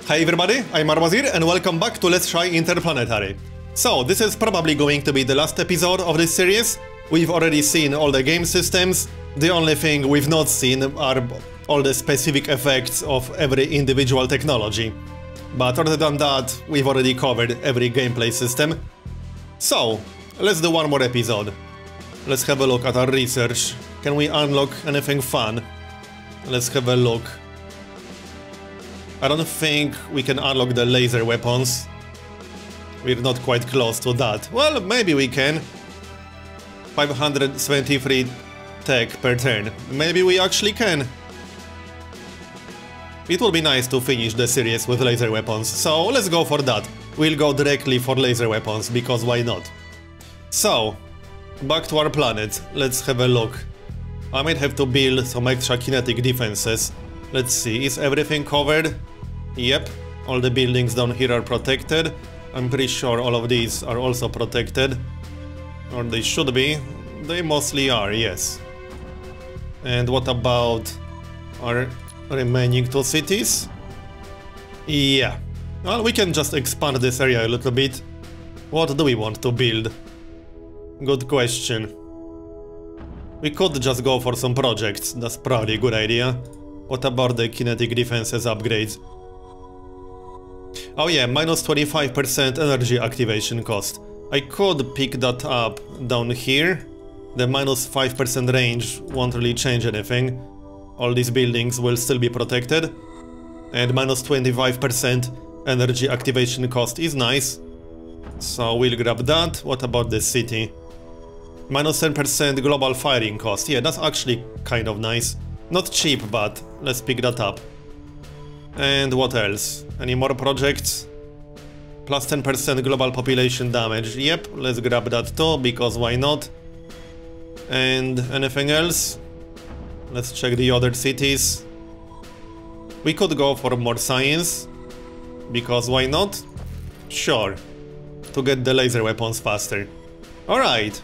Hi everybody, I'm Marbozir and welcome back to Let's Try Interplanetary. So, this is probably going to be the last episode of this series. We've already seen all the game systems. The only thing we've not seen are all the specific effects of every individual technology. But other than that, we've already covered every gameplay system. So, let's do one more episode. Let's have a look at our research. Can we unlock anything fun? Let's have a look. I don't think we can unlock the laser weapons. We're not quite close to that. Well, maybe we can. 573 tech per turn. Maybe we actually can. It will be nice to finish the series with laser weapons, so let's go for that. We'll go directly for laser weapons, because why not? So, back to our planet. Let's have a look. I might have to build some extra kinetic defenses. Let's see, is everything covered? Yep, all the buildings down here are protected. I'm pretty sure all of these are also protected. Or they should be. They mostly are, yes. And what about our remaining two cities? Yeah. Well, we can just expand this area a little bit. What do we want to build? Good question. We could just go for some projects. That's probably a good idea. What about the kinetic defenses upgrades? Oh yeah, minus 25% energy activation cost. I could pick that up down here. The minus 5% range won't really change anything. All these buildings will still be protected. And minus 25% energy activation cost is nice. So we'll grab that. What about the city? Minus 10% global firing cost. Yeah, that's actually kind of nice. Not cheap, but let's pick that up. And what else? Any more projects? Plus 10% global population damage. Yep, let's grab that too, because why not? And anything else? Let's check the other cities. We could go for more science, because why not? Sure, to get the laser weapons faster. Alright.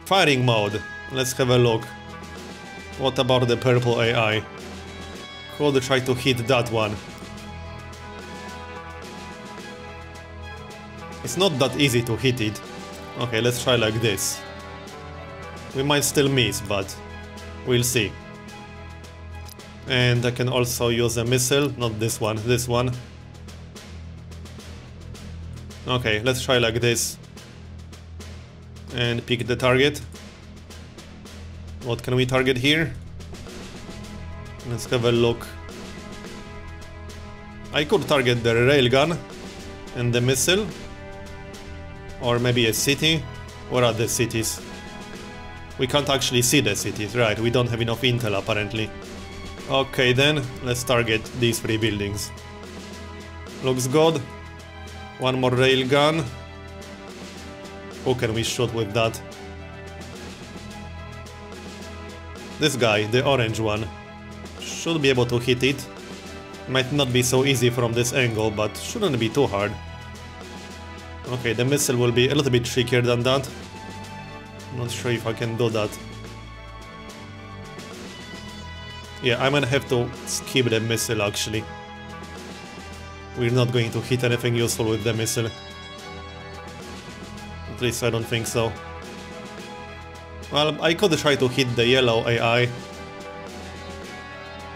Firing mode. Let's have a look. What about the purple AI? Could try to hit that one. It's not that easy to hit it. Okay, let's try like this. We might still miss, but we'll see. And I can also use a missile, not this one, this one. Okay, let's try like this. And pick the target. What can we target here? Let's have a look. I could target the railgun and the missile. Or maybe a city. Where are the cities? We can't actually see the cities, right? We don't have enough intel apparently. Okay then, let's target these three buildings. Looks good. One more railgun. Who can we shoot with that? This guy, the orange one. Should be able to hit it. Might not be so easy from this angle, but shouldn't be too hard. Okay, the missile will be a little bit trickier than that. Not sure if I can do that. Yeah, I might have to skip the missile actually. We're not going to hit anything useful with the missile. At least I don't think so. Well, I could try to hit the yellow AI.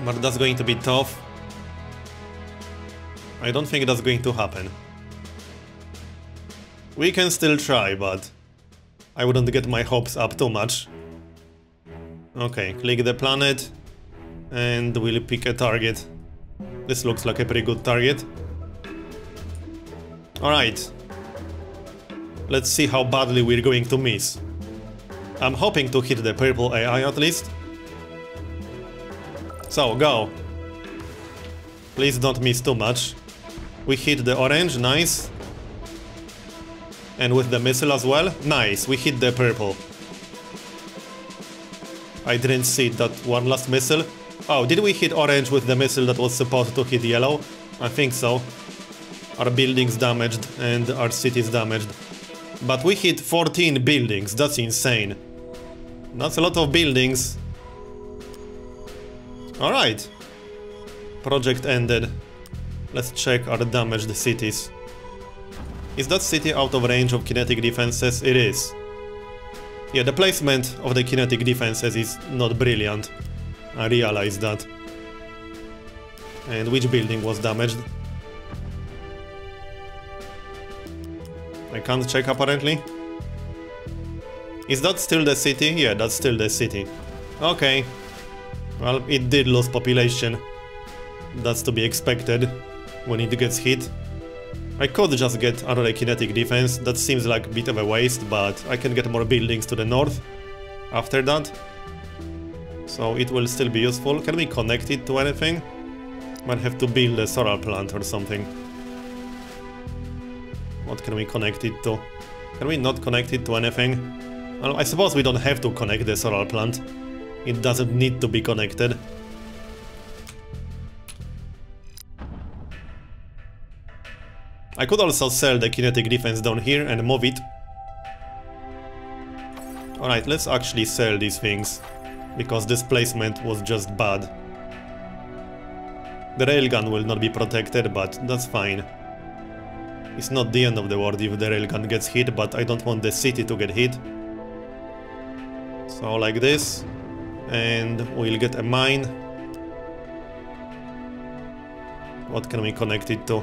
But that's going to be tough. I don't think that's going to happen. We can still try, but I wouldn't get my hopes up too much. Okay, click the planet. And we'll pick a target. This looks like a pretty good target. Alright. Let's see how badly we're going to miss. I'm hoping to hit the purple AI at least. So, go. Please don't miss too much. We hit the orange, nice. And with the missile as well, nice, we hit the purple. I didn't see that one last missile. Oh, did we hit orange with the missile that was supposed to hit yellow? I think so. Our buildings damaged and our cities damaged. But we hit 14 buildings, that's insane. That's a lot of buildings. Alright. Project ended. Let's check our damaged cities. Is that city out of range of kinetic defenses? It is. Yeah, the placement of the kinetic defenses is not brilliant. I realized that. And which building was damaged? I can't check apparently. Is that still the city? Yeah, that's still the city. Okay. Well, it did lose population. That's to be expected when it gets hit. I could just get another kinetic defense. That seems like a bit of a waste, but I can get more buildings to the north after that. So it will still be useful. Can we connect it to anything? Might have to build a solar plant or something. What can we connect it to? Can we not connect it to anything? Well, I suppose we don't have to connect the solar plant. It doesn't need to be connected. I could also sell the kinetic defense down here and move it. Alright, let's actually sell these things, because this placement was just bad. The railgun will not be protected, but that's fine. It's not the end of the world if the railgun gets hit, but I don't want the city to get hit. So like this, and we'll get a mine. What can we connect it to?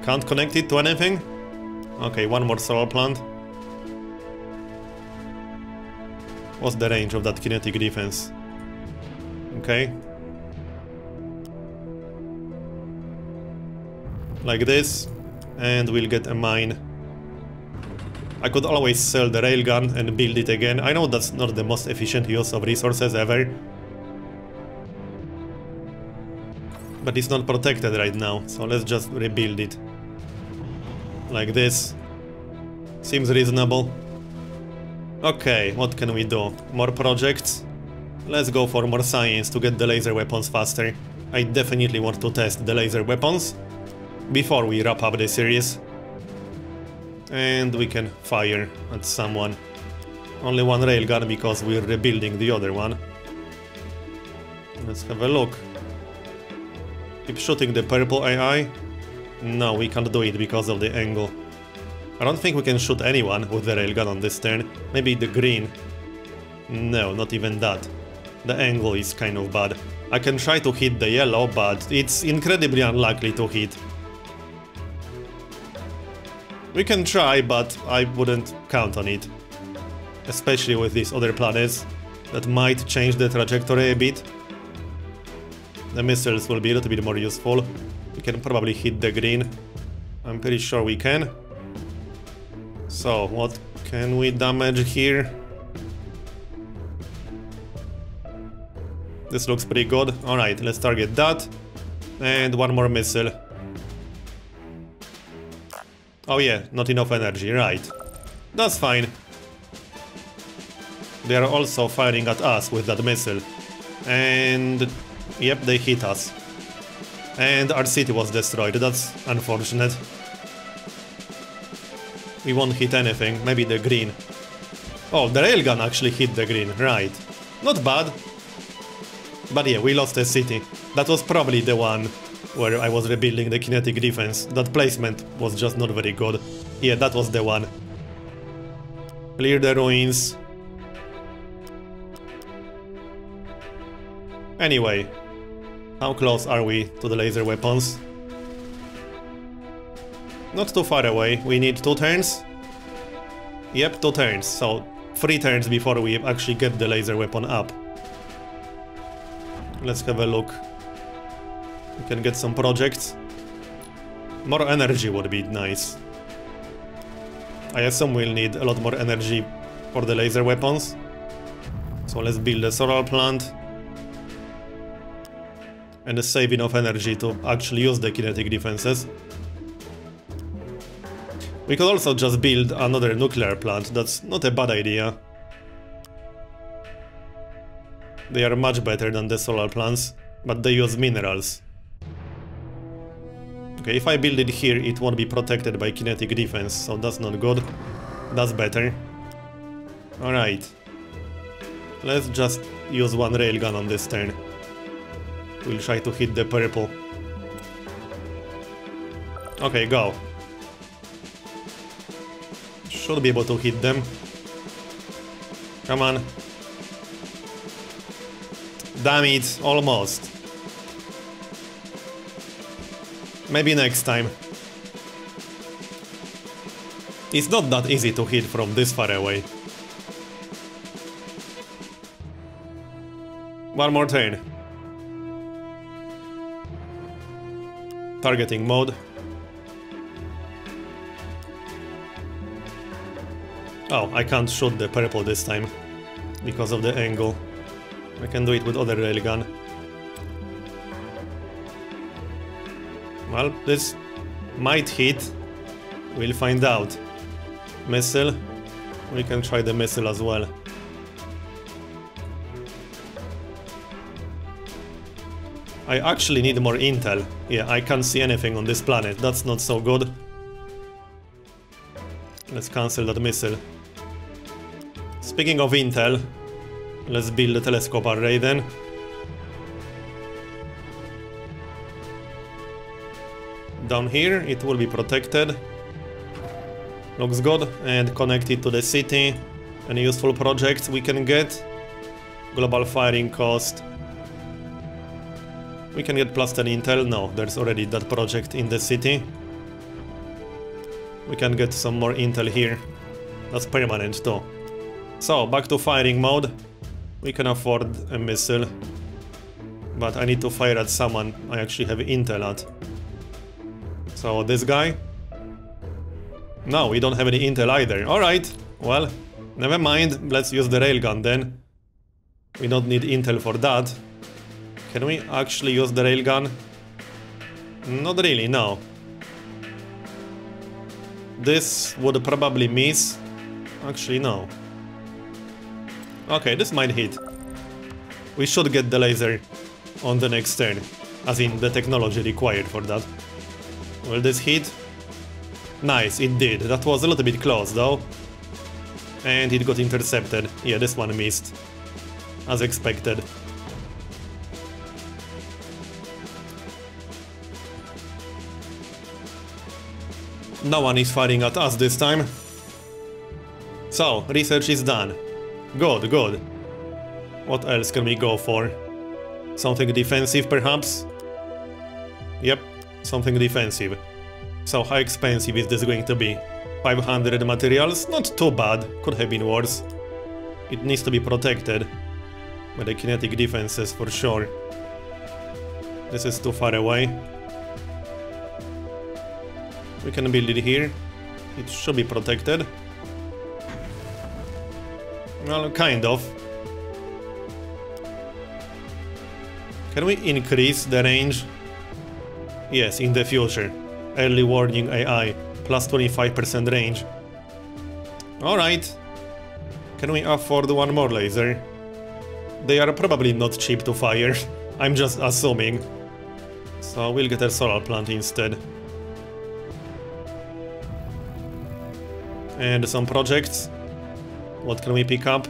Can't connect it to anything? Okay, one more solar plant. What's the range of that kinetic defense? Okay. Like this, and we'll get a mine. I could always sell the railgun and build it again. I know that's not the most efficient use of resources ever, but it's not protected right now, so let's just rebuild it. Like this. Seems reasonable. Okay, what can we do? More projects? Let's go for more science to get the laser weapons faster. I definitely want to test the laser weapons before we wrap up the series. And we can fire at someone. Only one railgun because we're rebuilding the other one. Let's have a look. Keep shooting the purple AI. No, we can't do it because of the angle. I don't think we can shoot anyone with the railgun on this turn. Maybe the green. No, not even that. The angle is kind of bad. I can try to hit the yellow, but it's incredibly unlikely to hit. We can try, but I wouldn't count on it. Especially with these other planets that might change the trajectory a bit. The missiles will be a little bit more useful. We can probably hit the green. I'm pretty sure we can. So, what can we damage here? This looks pretty good. Alright, let's target that. And one more missile. Oh yeah, not enough energy, right. That's fine. They are also firing at us with that missile. And... yep, they hit us. And our city was destroyed, that's unfortunate. We won't hit anything, maybe the green. Oh, the railgun actually hit the green, right. Not bad. But yeah, we lost a city. That was probably the one where I was rebuilding the kinetic defense. That placement was just not very good. Yeah, that was the one. Clear the ruins. Anyway, how close are we to the laser weapons? Not too far away. We need 2 turns. Yep, 2 turns. So 3 turns before we actually get the laser weapon up. Let's have a look. We can get some projects. More energy would be nice. I assume we'll need a lot more energy for the laser weapons. So let's build a solar plant. And save enough energy to actually use the kinetic defenses. We could also just build another nuclear plant. That's not a bad idea. They are much better than the solar plants, but they use minerals. Okay, if I build it here, it won't be protected by kinetic defense, so that's not good. That's better. Alright. Let's just use one railgun on this turn. We'll try to hit the purple. Okay, go. Should be able to hit them. Come on. Damn it, almost. Maybe next time. It's not that easy to hit from this far away. One more turn. Targeting mode. Oh, I can't shoot the purple this time because of the angle. I can do it with other railgun. Well, this might hit. We'll find out. Missile. We can try the missile as well. I actually need more intel. Yeah, I can't see anything on this planet. That's not so good. Let's cancel that missile. Speaking of intel, let's build a telescope array then. Down here, it will be protected. Looks good. And connected to the city. Any useful projects we can get? Global firing cost. We can get plus 10 intel. No, there's already that project in the city. We can get some more intel here. That's permanent too. So, back to firing mode. We can afford a missile. But I need to fire at someone I actually have intel at. So, this guy? No, we don't have any intel either. Alright, well, never mind. Let's use the railgun then. We don't need intel for that. Can we actually use the railgun? Not really, no. This would probably miss. Actually, no. Okay, this might hit. We should get the laser on the next turn. As in, the technology required for that. Will this hit? Nice, it did. That was a little bit close, though. And it got intercepted. Yeah, this one missed. As expected. No one is firing at us this time. So, research is done. Good, good. What else can we go for? Something defensive, perhaps? Yep, something defensive. So, how expensive is this going to be? 500 materials? Not too bad. Could have been worse. It needs to be protected by the kinetic defenses for sure. This is too far away. We can build it here. It should be protected. Well, kind of. Can we increase the range? Yes, in the future. Early warning AI, plus 25% range. Alright. Can we afford one more laser? They are probably not cheap to fire. I'm just assuming. So we'll get a solar plant instead. And some projects. What can we pick up?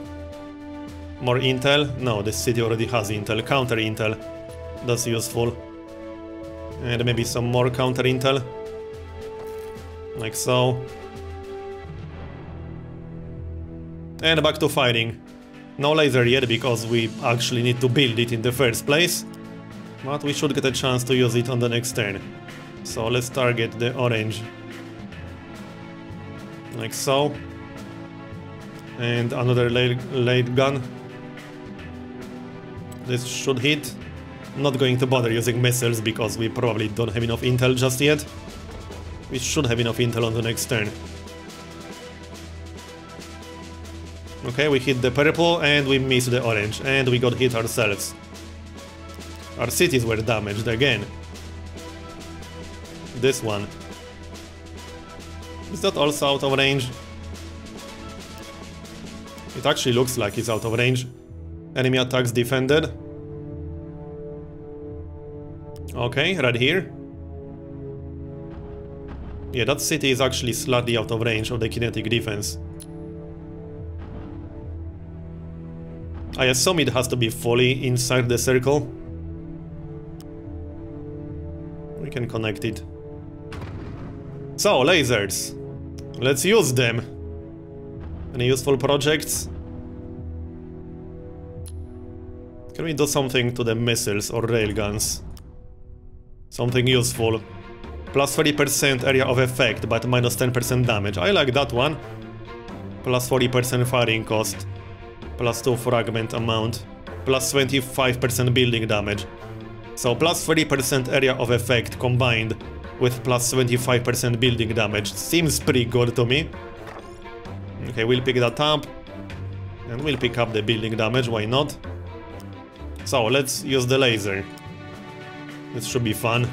More intel? No, this city already has intel. Counter intel. That's useful. And maybe some more counter intel. Like so. And back to firing. No laser yet because we actually need to build it in the first place. But we should get a chance to use it on the next turn. So let's target the orange. Like so. And another late gun. This should hit. Not going to bother using missiles because we probably don't have enough intel just yet. We should have enough intel on the next turn. Okay, we hit the purple and we missed the orange. And we got hit ourselves. Our cities were damaged again. This one. Is that also out of range? It actually looks like it's out of range. Enemy attacks defended. Okay, right here. Yeah, that city is actually slightly out of range of the kinetic defense. I assume it has to be fully inside the circle. We can connect it. So, lasers. Let's use them. Any useful projects? Can we do something to the missiles or railguns? Something useful. Plus 30% area of effect, but minus 10% damage. I like that one. Plus 40% firing cost. Plus 2 fragment amount. Plus 25% building damage. So plus 30% area of effect combined with plus 25% building damage. Seems pretty good to me. Okay, we'll pick that up. And we'll pick up the building damage, why not? So, let's use the laser. This should be fun.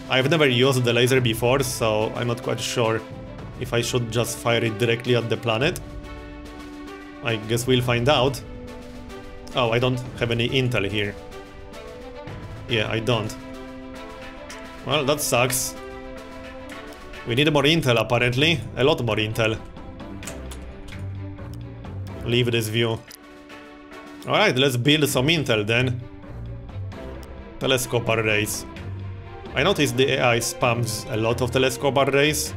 I've never used the laser before, so I'm not quite sure if I should just fire it directly at the planet. I guess we'll find out. Oh, I don't have any intel here. Yeah, I don't. Well, that sucks. We need more intel, apparently. A lot more intel. Leave this view. Alright, let's build some intel then. Telescope arrays. I noticed the AI spams a lot of telescope arrays.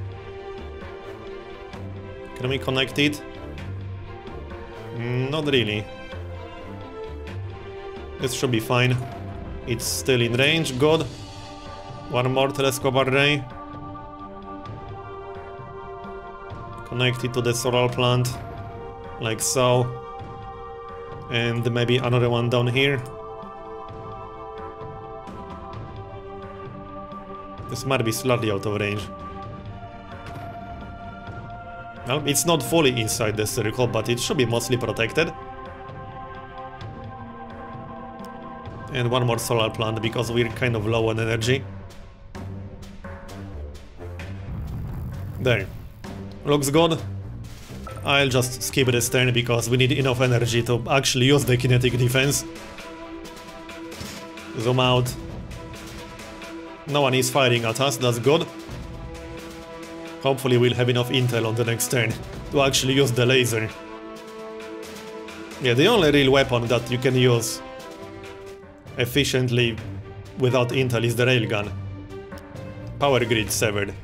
Can we connect it? Not really. This should be fine. It's still in range, good. One more telescope array. Connect it to the solar plant. Like so. And maybe another one down here. This might be slightly out of range. Well, it's not fully inside the circle, but it should be mostly protected. And one more solar plant, because we're kind of low on energy. There. Looks good. I'll just skip this turn, because we need enough energy to actually use the kinetic defense. Zoom out. No one is firing at us, that's good. Hopefully we'll have enough intel on the next turn to actually use the laser. Yeah, the only real weapon that you can use efficiently without intel is the railgun. Power grid severed.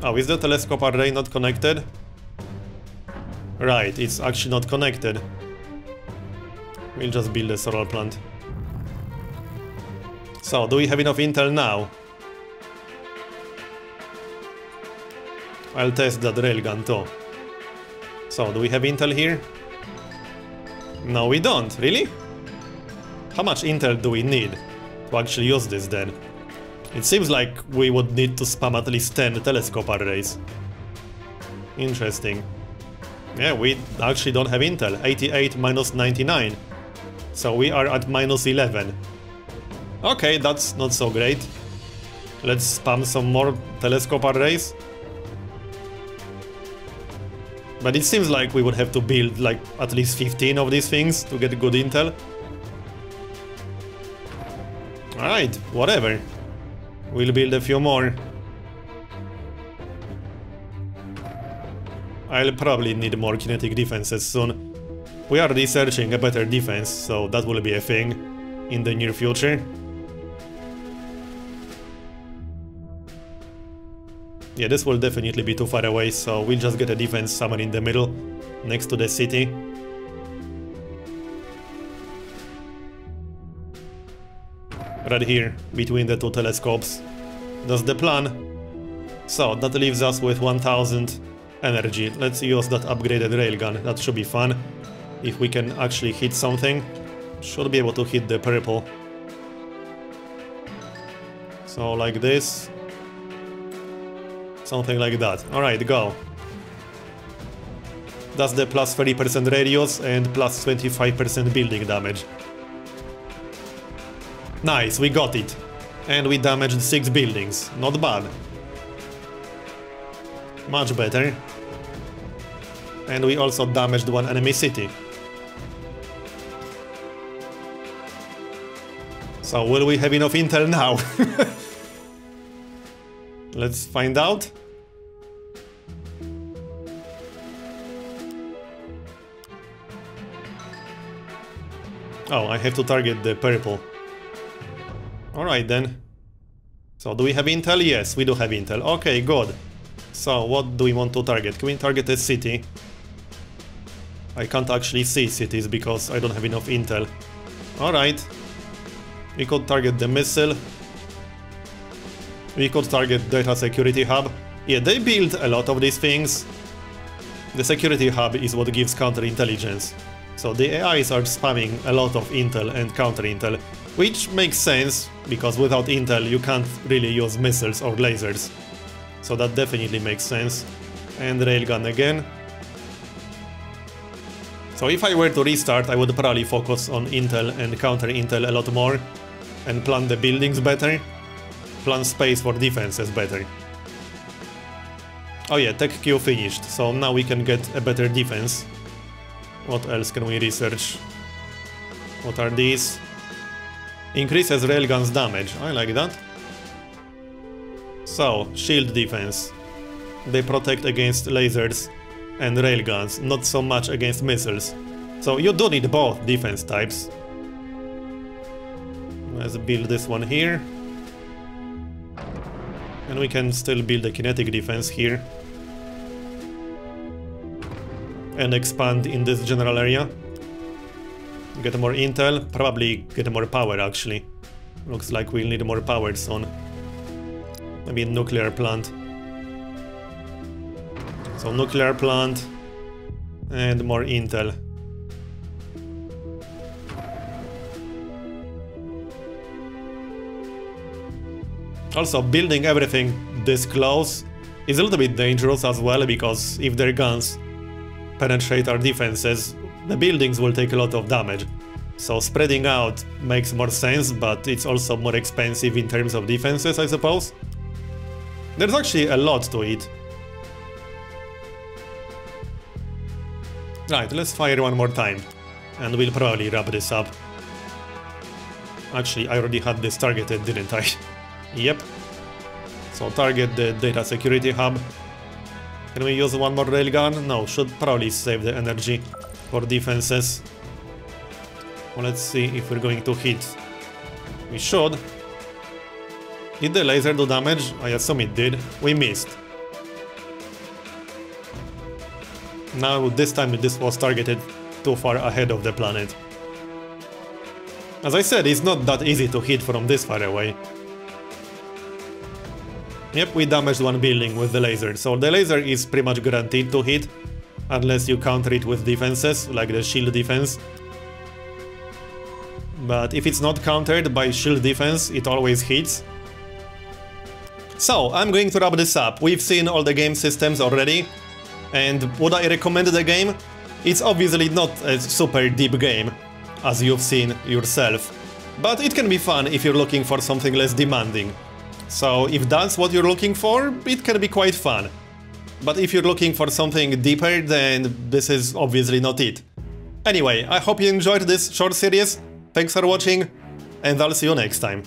Oh, is the telescope array not connected? Right, it's actually not connected. We'll just build a solar plant. So, do we have enough intel now? I'll test that railgun too. So, do we have intel here? No, we don't. Really? How much intel do we need to actually use this then? It seems like we would need to spam at least 10 telescope arrays. Interesting. Yeah, we actually don't have intel. 88 minus 99. So we are at minus 11. Okay, that's not so great. Let's spam some more telescope arrays. But it seems like we would have to build like at least 15 of these things to get good intel. Alright, whatever. We'll build a few more. I'll probably need more kinetic defenses soon. We are researching a better defense, so that will be a thing in the near future. Yeah, this will definitely be too far away, so we'll just get a defense somewhere in the middle, next to the city. Right here, between the two telescopes. That's the plan. So, that leaves us with 1000 energy. Let's use that upgraded railgun, that should be fun. If we can actually hit something, should be able to hit the purple. So, like this. Something like that. Alright, go. That's the plus 30% radius and plus 25% building damage. Nice, we got it. And we damaged 6 buildings. Not bad. Much better. And we also damaged one enemy city. So will we have enough intel now? Let's find out. Oh, I have to target the purple. Alright then. So, do we have intel? Yes, we do have intel. Okay, good. So, what do we want to target? Can we target a city? I can't actually see cities because I don't have enough intel. Alright. We could target the missile. We could target data security hub. Yeah, they build a lot of these things. The security hub is what gives counterintelligence. So the AIs are spamming a lot of intel and counter-intel, which makes sense, because without intel you can't really use missiles or lasers. So that definitely makes sense. And railgun again. So if I were to restart, I would probably focus on intel and counter-intel a lot more, and plan the buildings better. Plan space for defenses better. Oh yeah, tech queue finished, so now we can get a better defense. What else can we research? What are these? Increases railguns damage, I like that. So, shield defense. They protect against lasers and railguns, not so much against missiles. So you do need both defense types. Let's build this one here. And we can still build a kinetic defense here. And expand in this general area. Get more intel, probably get more power actually. Looks like we'll need more power soon. Maybe nuclear plant. So nuclear plant and more intel. Also, building everything this close is a little bit dangerous as well, because if their guns penetrate our defenses, the buildings will take a lot of damage. So spreading out makes more sense, but it's also more expensive in terms of defenses, I suppose. There's actually a lot to it. Right, let's fire one more time, and we'll probably wrap this up. Actually, I already had this targeted, didn't I? Yep. So target the data security hub. Can we use one more railgun? No, should probably save the energy for defenses. Well, let's see if we're going to hit. We should. Did the laser do damage? I assume it did. We missed. Now, this time this was targeted too far ahead of the planet. As I said, it's not that easy to hit from this far away. Yep, we damaged one building with the laser, so the laser is pretty much guaranteed to hit, unless you counter it with defenses, like the shield defense. But if it's not countered by shield defense, it always hits. So, I'm going to wrap this up. We've seen all the game systems already, and would I recommend the game? It's obviously not a super deep game, as you've seen yourself, but it can be fun if you're looking for something less demanding. So if that's what you're looking for, it can be quite fun. But if you're looking for something deeper, then this is obviously not it. Anyway, I hope you enjoyed this short series, thanks for watching, and I'll see you next time.